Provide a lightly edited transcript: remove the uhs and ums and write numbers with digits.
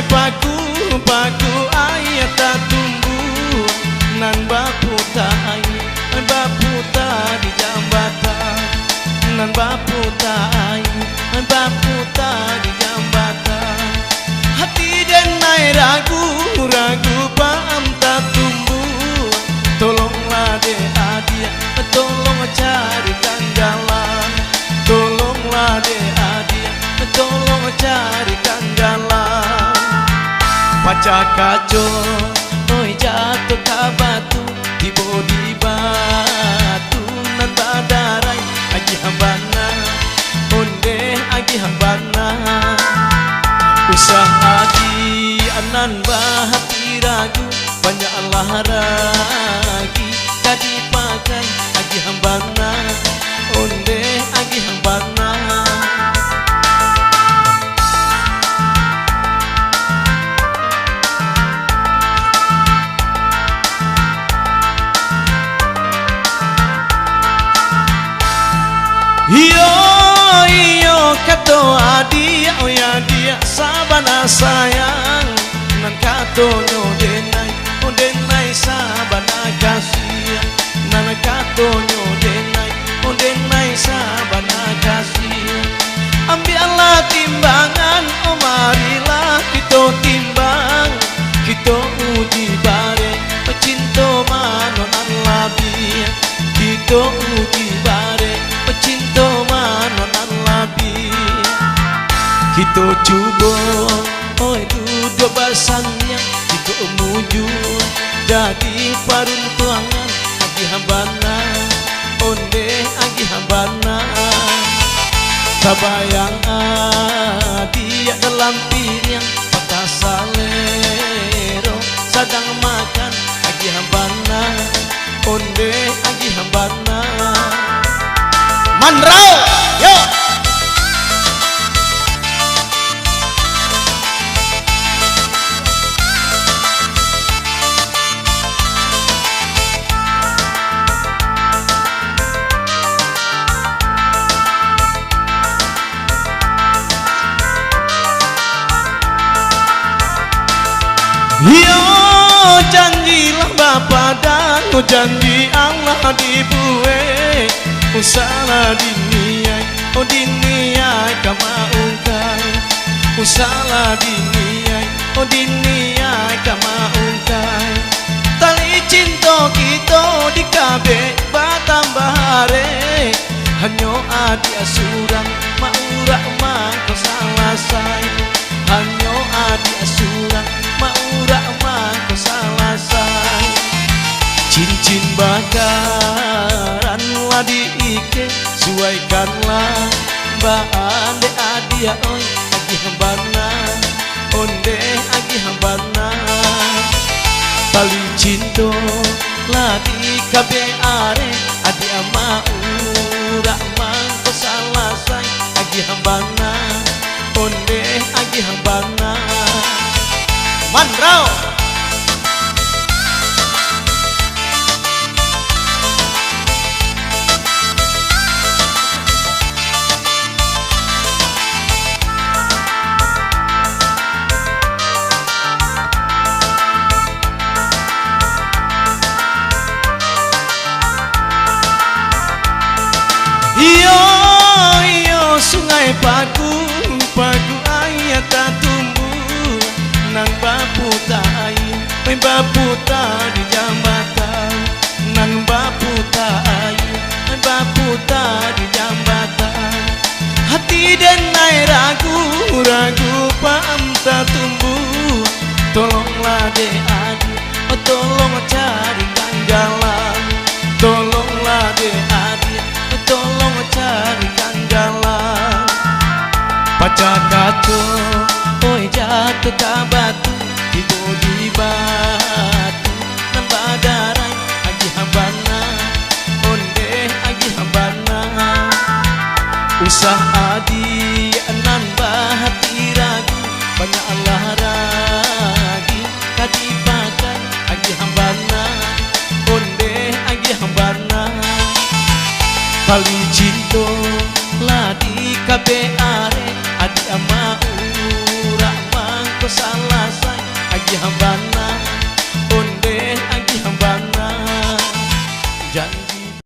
paku ayat tak tumbuh nan bapu tak di jambatan nan bapu tak di jambatan hati denai ragu paam tak tumbuh tolonglah de adia tolong carikan jalan tolonglah de adia tolong carikan jalan paca kaco oi jatuh ke batu tibo di batu nan badarai Agiah Bana onde Agiah Bana usaha di anan bahati ragu banyaklah ragi jadi pakai Agiah Bana onde Agiah Bana Iyo kato adia oya dia sabana sayang nan kato nyo denai sabana kasih nan kato nyo denai sabana kasih ambillah timbangan oh marilah kita timbang kita uji bare pecinto manonan labi kita uji bare pecinto manonan labi kita cuba oi duduk basangnya kita muju jadi paruntuangan Agiah Bana onde Agiah Bana kabayang dia dalam piring patah salero sedang makan Agiah Bana onde Agiah Bana Manrau yo Yo janjilah Bapa dan janji Allah dibuai usaha diniai diniai kamaungkai usaha diniai kamaungkai tali cinta kita di kabe batam bahare hanyo adi asurang maurak mangko salasai hanyo adi asurang maurak mangko salasai cincin bakaran wadi ike suaikanlah baande adia oi Agiah Bana onde Agiah Bana tali cinta ladi kabe are adia maurak mangko salasai Agiah Bana onde Agiah Bana Manrau Iyo sungai paku ayat tak tumbuh nang bapu tak di jambatan nang bapu tak di jambatan hati denai ragu paam tak tumbuh tolonglah de adi tolong carikan jalan tolonglah de adi tolong carikan jalan paca kato oi jatuh ke batu tibo di batu nan badarai Agiah Bana onde Agiah Bana usaha di nan bahati ragu banyaklah ragi tadi pakai Agiah Bana onde Agiah Bana kali cinta ladi kabe are adia maurak mangko salah Agiah